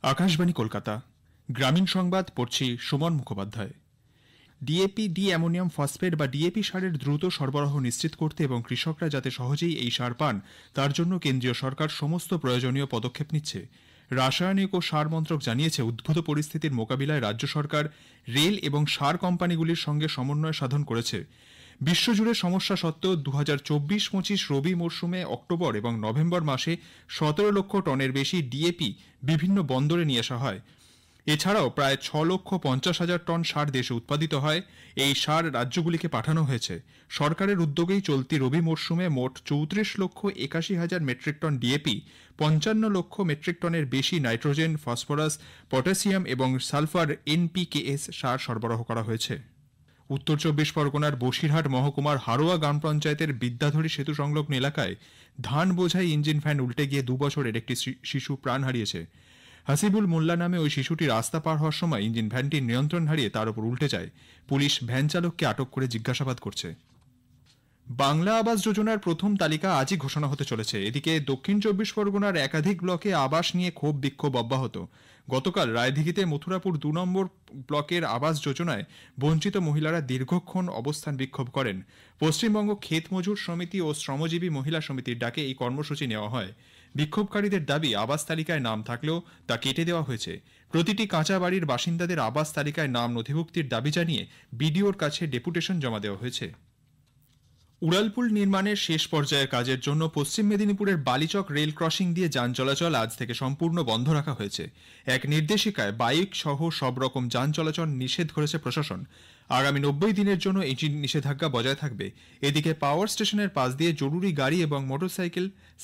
আকাশবাণী কলকাতা গ্রামীণ সংবাদ পড়ছি Suman Mukhopadhyay. DAP D ammonium phosphate বা ডিএপি সারের দ্রুত সরবরাহ নিশ্চিত করতে এবং কৃষকরা যাতে সহজেই এই সার পান তার জন্য কেন্দ্রীয় সরকার সমস্ত প্রয়োজনীয় পদক্ষেপ নিচ্ছে। রাসায়নিক ও সার মন্ত্রক জানিয়েছে, উদ্ভূত পরিস্থিতির মোকাবিলায় রাজ্য সরকার রেল এবং সার কোম্পানিগুলির সঙ্গে সমন্বয় সাধন করেছে। বিশ্বজুড়ে সমস্যা সত্ত্বেও 2024-25 রবি মরশুমে অক্টোবর এবং নভেম্বর মাসে 17 লক্ষ টনের বেশি ডিএপি বিভিন্ন বন্দরে নিয়ে আসা হয়। এছাড়াও প্রায় 6,50,000 টন সার দেশে উৎপাদিত হয়। এই সার রাজ্যগুলিকে পাঠানো হয়েছে। সরকারের উদ্যোগেই চলতি রবি মরশুমে মোট 34,81,000 মেট্রিক টন ডিএপি, 55 লক্ষ মেট্রিক টনের বেশি নাইট্রোজেন, ফসফরাস, পটাশিয়াম এবং সালফার এনপিকেএস সার সরবরাহ করা হয়েছে। উত্তর 24 পরগনার বসিরহাট মহকুমার হারোয়া গ্রাম পঞ্চায়েতের বিদ্যাধরী সেতু সংলগ্ন এলাকায় ধান বোঝাই ইঞ্জিন ভ্যান উল্টে গিয়ে 2 বছরের একটি শিশু প্রাণ হারিয়েছে। হাসিবুল মোল্লা নামে ওই শিশুটি রাস্তা পার হওয়ার সময় ইঞ্জিন ভ্যানটি নিয়ন্ত্রণ হারিয়ে তার উপর উল্টে যায়। পুলিশ ভ্যান চালককে আটক করে জিজ্ঞাসাবাদ করছে। বাংলা আবাস যোজনার প্রথম তালিকা আজই ঘোষণা হতে চলেছে। এদিকে দক্ষিণ 24 পরগনার একাধিক ব্লকে আবাস নিয়ে ক্ষোভ বিক্ষোভ অব্যাহত। গতকাল রায়দিঘিতে মথুরাপুর 2 নম্বর ব্লকের আবাস যোজনায় বঞ্চিত মহিলারা দীর্ঘক্ষণ অবস্থান বিক্ষোভ করেন। পশ্চিমবঙ্গ ক্ষেত মজুর সমিতি ও শ্রমজীবী মহিলা সমিতির ডাকে এই কর্মসূচি নেওয়া হয়। বিক্ষোভকারীদের দাবি, আবাস তালিকায় নাম থাকলেও তা কেটে দেওয়া হয়েছে। প্রতিটি কাঁচা বাড়ির বাসিন্দাদের আবাস তালিকায় নাম নথিভুক্তির দাবি জানিয়ে বিডিওর কাছে ডেপুটেশন জমা দেওয়া হয়েছে। উড়ালপুল নির্মাণের শেষ পর্যায়ের কাজের জন্য পশ্চিম মেদিনীপুরের বালিচক রেল ক্রসিং দিয়ে যান চলাচল আজ থেকে সম্পূর্ণ বন্ধ রাখা হয়েছে। এক নির্দেশিকায় বাইক সহ সব রকম যান চলাচল নিষেধ করেছে প্রশাসন। আগামী 90 দিনের জন্য এই নিষেধাজ্ঞা বজায় থাকবে। এদিকে পাওয়ার স্টেশনের পাশ দিয়ে জরুরি গাড়ি এবং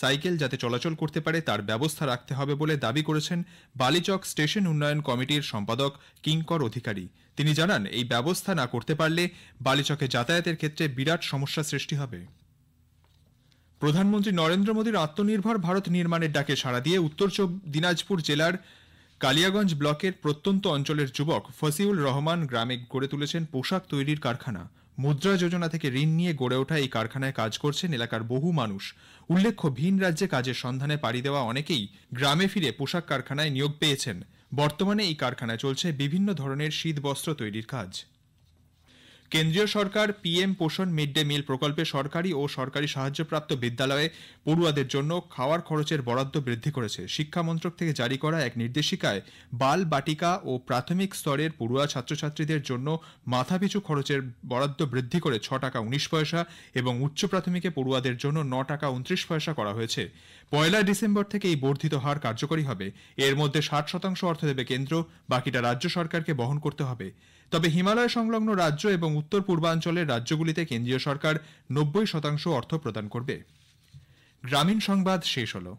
সাইকেল যাতে চলাচল করতে পারে তার ব্যবস্থা রাখতে হবে বলে দাবি করেছেন বালিচক স্টেশন উন্নয়ন কমিটির সম্পাদক কিঙ্কর অধিকারী। তিনি জানান, এই ব্যবস্থা না করতে পারলে বালিচকে যাতায়াতের ক্ষেত্রে বিরাট সমস্যা সৃষ্টি হবে। প্রধানমন্ত্রী নরেন্দ্র মোদীর আত্মনির্ভর ভারত নির্মাণের ডাকে সাড়া দিয়ে উত্তর দিনাজপুর জেলার কালিয়াগঞ্জ ব্লকের প্রত্যন্ত অঞ্চলের যুবক ফসিউল রহমান গ্রামে গড়ে তুলেছেন পোশাক তৈরির কারখানা। মুদ্রা যোজনা থেকে ঋণ নিয়ে গড়ে ওঠা এই কারখানায় কাজ করছেন এলাকার বহু মানুষ। উল্লেখ্য, ভিন রাজ্যে কাজের সন্ধানে পাড়ি দেওয়া অনেকেই গ্রামে ফিরে পোশাক কারখানায় নিয়োগ পেয়েছেন। বর্তমানে এই কারখানায় চলছে বিভিন্ন ধরনের শীতবস্ত্র তৈরির কাজ। কেন্দ্রীয় সরকার পিএম পোষণ মিড ডে মিল প্রকল্পে সরকারি ও সরকারি সাহায্যপ্রাপ্ত বিদ্যালয়ে পড়ুয়াদের জন্য খাওয়ার খরচের বরাদ্দ বৃদ্ধি করেছে। শিক্ষা মন্ত্রক থেকে জারি করা এক নির্দেশিকায় বাল বাটিকা ও প্রাথমিক স্তরের পড়ুয়া ছাত্রছাত্রীদের জন্য মাথাপিছু খরচের বরাদ্দ বৃদ্ধি করে 6 টাকা 19 পয়সা এবং উচ্চ প্রাথমিকে পড়ুয়াদের জন্য 9 টাকা 29 পয়সা করা হয়েছে। 1 ডিসেম্বর থেকে এই বর্ধিত হার কার্যকরী হবে। এর মধ্যে 60% অর্থ দেবে কেন্দ্র, বাকিটা রাজ্য সরকারকে বহন করতে হবে। তবে হিমালয় সংলগ্ন রাজ্য এবং উত্তর পূর্বাঞ্চলের রাজ্যগুলিতে কেন্দ্রীয় সরকার 90% অর্থ প্রদান করবে। গ্রামীণ সংবাদ শেষ হলো।